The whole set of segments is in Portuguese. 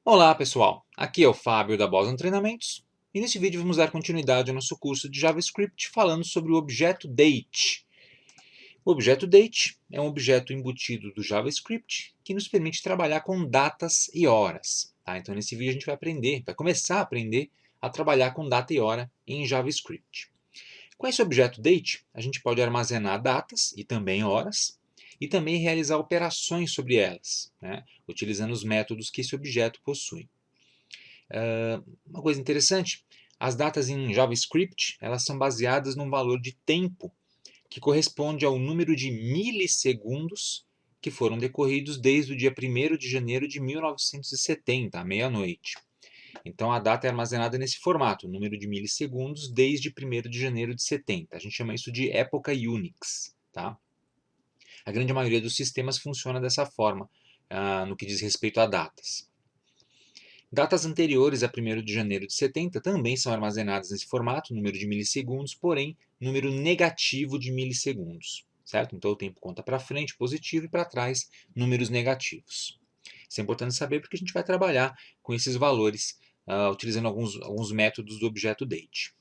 Olá pessoal, aqui é o Fábio da Boston Treinamentos e nesse vídeo vamos dar continuidade ao nosso curso de JavaScript falando sobre o objeto date. O objeto date é um objeto embutido do JavaScript que nos permite trabalhar com datas e horas. Tá? Então nesse vídeo a gente vai começar a aprender a trabalhar com data e hora em JavaScript. Com esse objeto date, a gente pode armazenar datas e também horas, e também realizar operações sobre elas, né, utilizando os métodos que esse objeto possui. Uma coisa interessante, as datas em JavaScript elas são baseadas num valor de tempo que corresponde ao número de milissegundos que foram decorridos desde o dia 1º de janeiro de 1970, à meia-noite. Então a data é armazenada nesse formato, número de milissegundos desde 1º de janeiro de 70. A gente chama isso de época Unix. Tá? A grande maioria dos sistemas funciona dessa forma, no que diz respeito a datas. Datas anteriores a 1º de janeiro de 70 também são armazenadas nesse formato, número de milissegundos, porém número negativo de milissegundos. Certo? Então o tempo conta para frente, positivo, e para trás, números negativos. Isso é importante saber porque a gente vai trabalhar com esses valores utilizando alguns métodos do objeto date.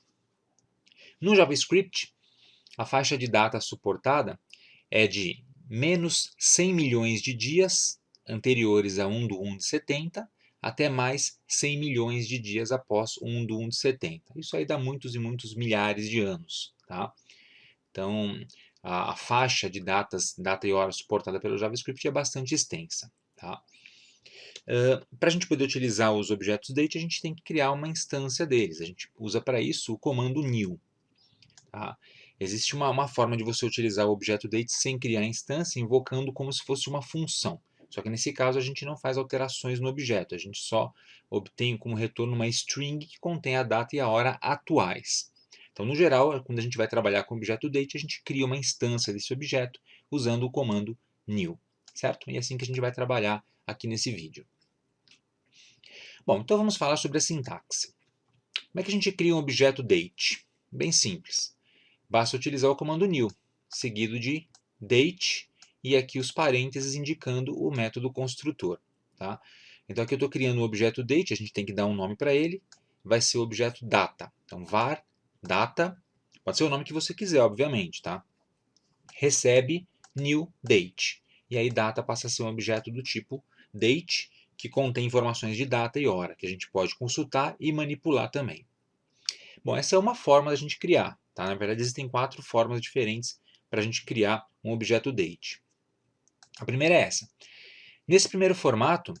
No JavaScript, a faixa de data suportada é de menos 100 milhões de dias anteriores a 1/1 de 70 até mais 100 milhões de dias após 1/1 de 70. Isso aí dá muitos e muitos milhares de anos. Tá? Então, a faixa de data e hora suportada pelo JavaScript é bastante extensa. Tá? Para a gente poder utilizar os objetos date, a gente tem que criar uma instância deles. A gente usa para isso o comando new. Tá? Existe uma forma de você utilizar o objeto date sem criar instância, invocando como se fosse uma função. Só que nesse caso a gente não faz alterações no objeto, a gente só obtém como retorno uma string que contém a data e a hora atuais. Então, no geral, quando a gente vai trabalhar com o objeto date, a gente cria uma instância desse objeto usando o comando new. Certo? E é assim que a gente vai trabalhar aqui nesse vídeo. Bom, então vamos falar sobre a sintaxe. Como é que a gente cria um objeto date? Bem simples. Basta utilizar o comando new, seguido de date, e aqui os parênteses indicando o método construtor. Tá? Então aqui eu estou criando o objeto date, a gente tem que dar um nome para ele, vai ser o objeto data. Então var data, pode ser o nome que você quiser, obviamente. Tá? Recebe new date. E aí data passa a ser um objeto do tipo date, que contém informações de data e hora, que a gente pode consultar e manipular também. Bom, essa é uma forma da gente criar. Tá? Na verdade, existem 4 formas diferentes para a gente criar um objeto date. A primeira é essa. Nesse primeiro formato,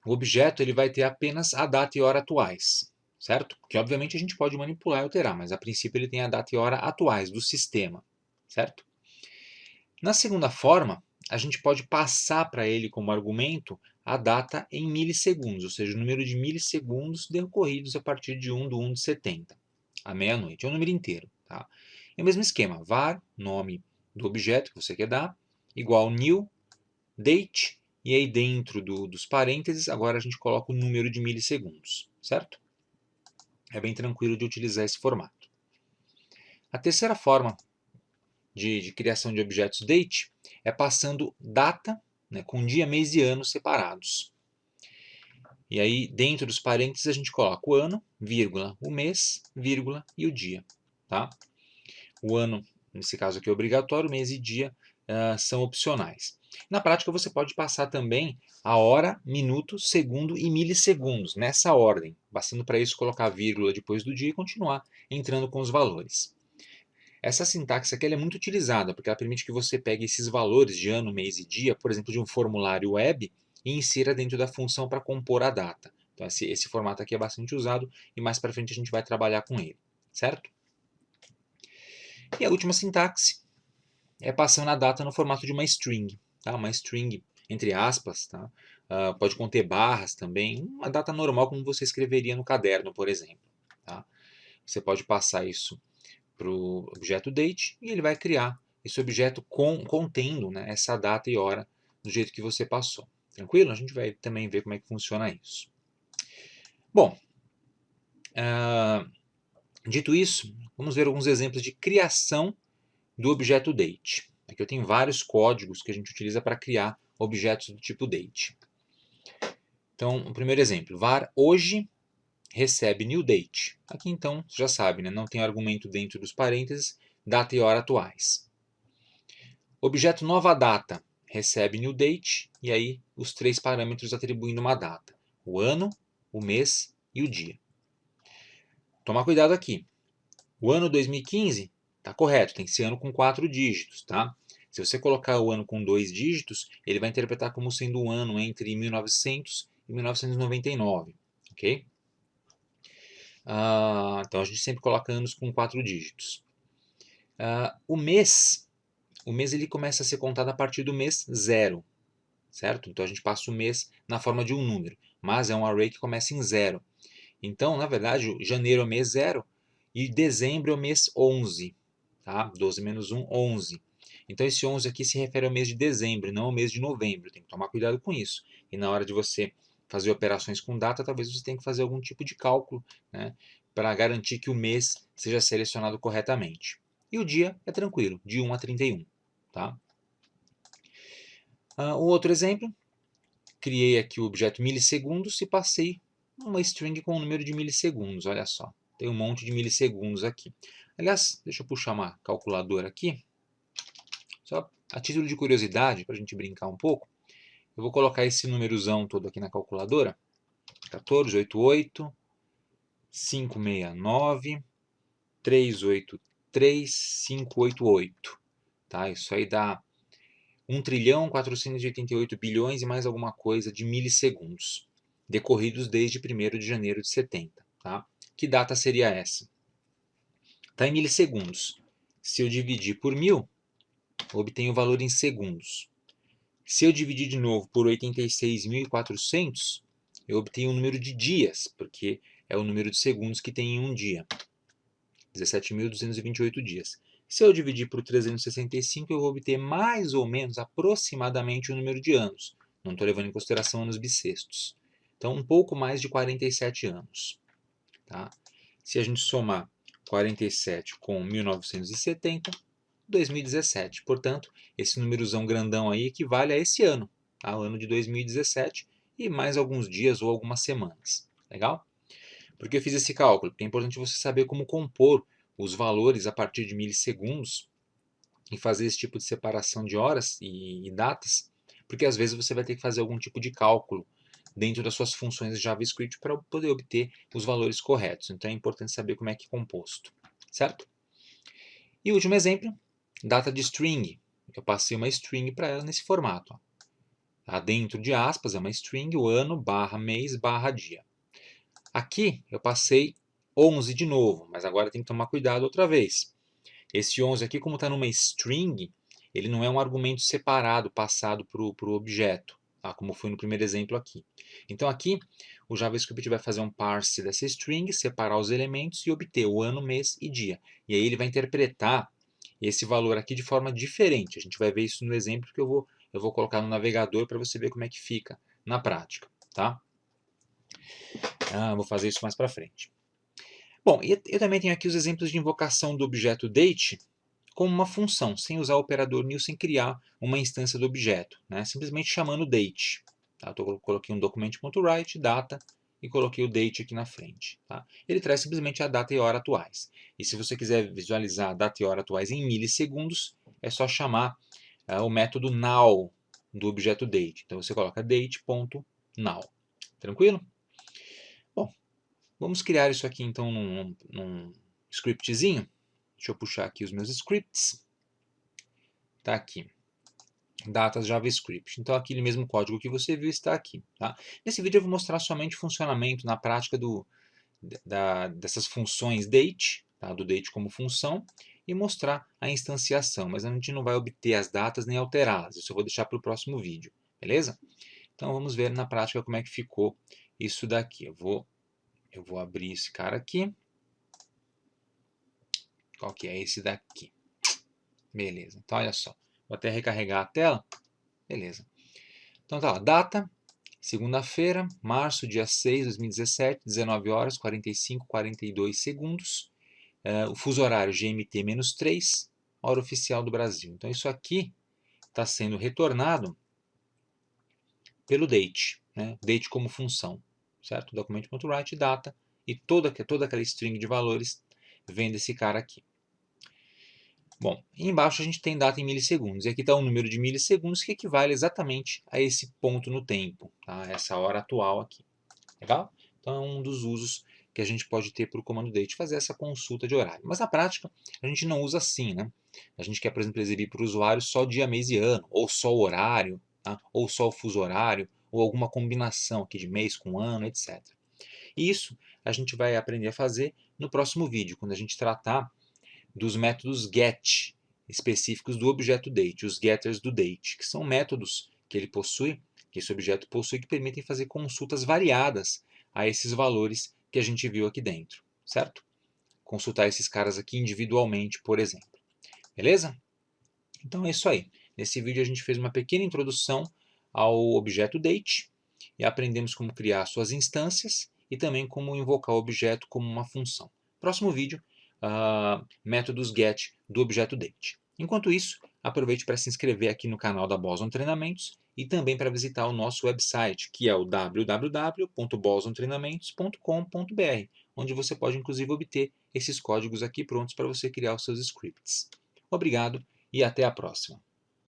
o objeto ele vai ter apenas a data e hora atuais, certo? Que obviamente a gente pode manipular e alterar, mas a princípio ele tem a data e hora atuais do sistema, certo? Na segunda forma, a gente pode passar para ele como argumento a data em milissegundos, ou seja, o número de milissegundos decorridos a partir de 1/1 de 70, à meia-noite. É o número inteiro. Tá? É o mesmo esquema, var, nome do objeto que você quer dar, igual new, date, e aí dentro dos parênteses, agora a gente coloca o número de milissegundos, certo? É bem tranquilo de utilizar esse formato. A terceira forma de criação de objetos date é passando data, né, com dia, mês e ano separados. E aí, dentro dos parênteses, a gente coloca o ano, vírgula, o mês, vírgula e o dia. Tá? O ano, nesse caso aqui, é obrigatório, o mês e dia são opcionais. Na prática, você pode passar também a hora, minuto, segundo e milissegundos, nessa ordem. Bastando para isso colocar vírgula depois do dia e continuar entrando com os valores. Essa sintaxe aqui é muito utilizada, porque ela permite que você pegue esses valores de ano, mês e dia, por exemplo, de um formulário web, e insira dentro da função para compor a data. Então, esse formato aqui é bastante usado e mais para frente a gente vai trabalhar com ele, certo? E a última sintaxe é passando a data no formato de uma string, tá? Uma string entre aspas, tá? Pode conter barras também, uma data normal como você escreveria no caderno, por exemplo. Tá? Você pode passar isso para o objeto date e ele vai criar esse objeto contendo, né, essa data e hora do jeito que você passou. Tranquilo? A gente vai também ver como é que funciona isso. Bom, dito isso, vamos ver alguns exemplos de criação do objeto date. Aqui eu tenho vários códigos que a gente utiliza para criar objetos do tipo date. Então, o primeiro exemplo, var hoje recebe new date. Aqui então, você já sabe, né? Não tem argumento dentro dos parênteses, data e hora atuais. Objeto nova data recebe new date, e aí os três parâmetros atribuindo uma data. O ano, o mês e o dia. Tomar cuidado aqui. O ano 2015 está correto, tem que ser ano com 4 dígitos, tá? Se você colocar o ano com 2 dígitos, ele vai interpretar como sendo um ano entre 1900 e 1999, ok? Então a gente sempre coloca anos com 4 dígitos. O mês ele começa a ser contado a partir do mês 0, certo? Então a gente passa o mês na forma de um número, mas é um array que começa em 0. Então, na verdade, janeiro é o mês 0 e dezembro é o mês 11. Tá? 12 menos 1, 11. Então esse 11 aqui se refere ao mês de dezembro, não ao mês de novembro. Tem que tomar cuidado com isso. E na hora de você fazer operações com data, talvez você tenha que fazer algum tipo de cálculo, né, para garantir que o mês seja selecionado corretamente. E o dia é tranquilo, de 1 a 31. Tá? Um outro exemplo, criei aqui o objeto milissegundos e passei uma string com o número de milissegundos. Olha só, tem um monte de milissegundos aqui. Aliás, deixa eu puxar uma calculadora aqui. Só a título de curiosidade, para a gente brincar um pouco, eu vou colocar esse númerozão todo aqui na calculadora. 1488 569 383 588. Tá? Isso aí dá 1.488 bilhões e mais alguma coisa de milissegundos, decorridos desde 1º de janeiro de 70. Tá? Que data seria essa? Está em milissegundos. Se eu dividir por 1000, eu obtenho o valor em segundos. Se eu dividir de novo por 86.400, eu obtenho o número de dias, porque é o número de segundos que tem em um dia. 17.228 dias. Se eu dividir por 365, eu vou obter mais ou menos, aproximadamente, o número de anos. Não estou levando em consideração anos bissextos. Então, um pouco mais de 47 anos. Tá? Se a gente somar 47 com 1970, 2017. Portanto, esse númerozão grandão aí equivale a esse ano, tá? O ano de 2017 e mais alguns dias ou algumas semanas. Legal? Por que eu fiz esse cálculo? Porque é importante você saber como compor os valores a partir de milissegundos e fazer esse tipo de separação de horas e datas, porque às vezes você vai ter que fazer algum tipo de cálculo dentro das suas funções de JavaScript para poder obter os valores corretos. Então é importante saber como é que é composto, certo? E o último exemplo, data de string. Eu passei uma string para ela nesse formato. Ó. Tá dentro de aspas, é uma string, o ano, barra mês, barra dia. Aqui eu passei 11 de novo, mas agora tem que tomar cuidado outra vez. Esse 11 aqui, como está numa string, ele não é um argumento separado passado para o objeto, tá? Como foi no primeiro exemplo aqui. Então aqui o JavaScript vai fazer um parse dessa string, separar os elementos e obter o ano, mês e dia. E aí ele vai interpretar esse valor aqui de forma diferente. A gente vai ver isso no exemplo que eu vou colocar no navegador para você ver como é que fica na prática. Tá? Vou fazer isso mais para frente. Bom, eu também tenho aqui os exemplos de invocação do objeto date como uma função, sem usar o operador new, sem criar uma instância do objeto, né? Simplesmente chamando date. Tá? Eu coloquei um document.write, data, e coloquei o date aqui na frente. Tá? Ele traz simplesmente a data e hora atuais. E se você quiser visualizar a data e hora atuais em milissegundos, é só chamar o método now do objeto date. Então você coloca date.now. Tranquilo? Bom, vamos criar isso aqui então num scriptzinho. Deixa eu puxar aqui os meus scripts. Está aqui. Datas JavaScript. Então aquele mesmo código que você viu está aqui. Tá? Nesse vídeo eu vou mostrar somente o funcionamento na prática dessas funções date, tá? Do date como função, e mostrar a instanciação, mas a gente não vai obter as datas nem alterá-las. Isso eu vou deixar para o próximo vídeo. Beleza? Então vamos ver na prática como é que ficou isso daqui. Eu vou abrir esse cara aqui. Qual que é esse daqui? Beleza. Então olha só. Vou até recarregar a tela. Beleza. Então tá lá, data, segunda-feira, março, dia 6 de 2017, 19 horas, 45, 42 segundos. O fuso horário GMT-3, hora oficial do Brasil. Então isso aqui está sendo retornado pelo date. né? Date como função, certo? Document.write data e toda aquela string de valores vem desse cara aqui. Bom, embaixo a gente tem data em milissegundos, e aqui está o número de milissegundos que equivale exatamente a esse ponto no tempo, tá? Essa hora atual aqui. Legal? Então é um dos usos que a gente pode ter para o comando date, fazer essa consulta de horário. Mas na prática a gente não usa assim, né? A gente quer, por exemplo, exibir para o usuário só dia, mês e ano, ou só o horário, tá? Ou só o fuso horário, ou alguma combinação aqui de mês com ano, etc. E isso a gente vai aprender a fazer no próximo vídeo, quando a gente tratar dos métodos get específicos do objeto date, os getters do date, que são métodos que ele possui, que esse objeto possui, que permitem fazer consultas variadas a esses valores que a gente viu aqui dentro, certo? Consultar esses caras aqui individualmente, por exemplo. Beleza? Então é isso aí. Nesse vídeo a gente fez uma pequena introdução ao objeto date e aprendemos como criar suas instâncias e também como invocar o objeto como uma função. Próximo vídeo, métodos get do objeto date. Enquanto isso, aproveite para se inscrever aqui no canal da Boson Treinamentos e também para visitar o nosso website, que é o www.bosontreinamentos.com.br, onde você pode inclusive obter esses códigos aqui prontos para você criar os seus scripts. Obrigado e até a próxima.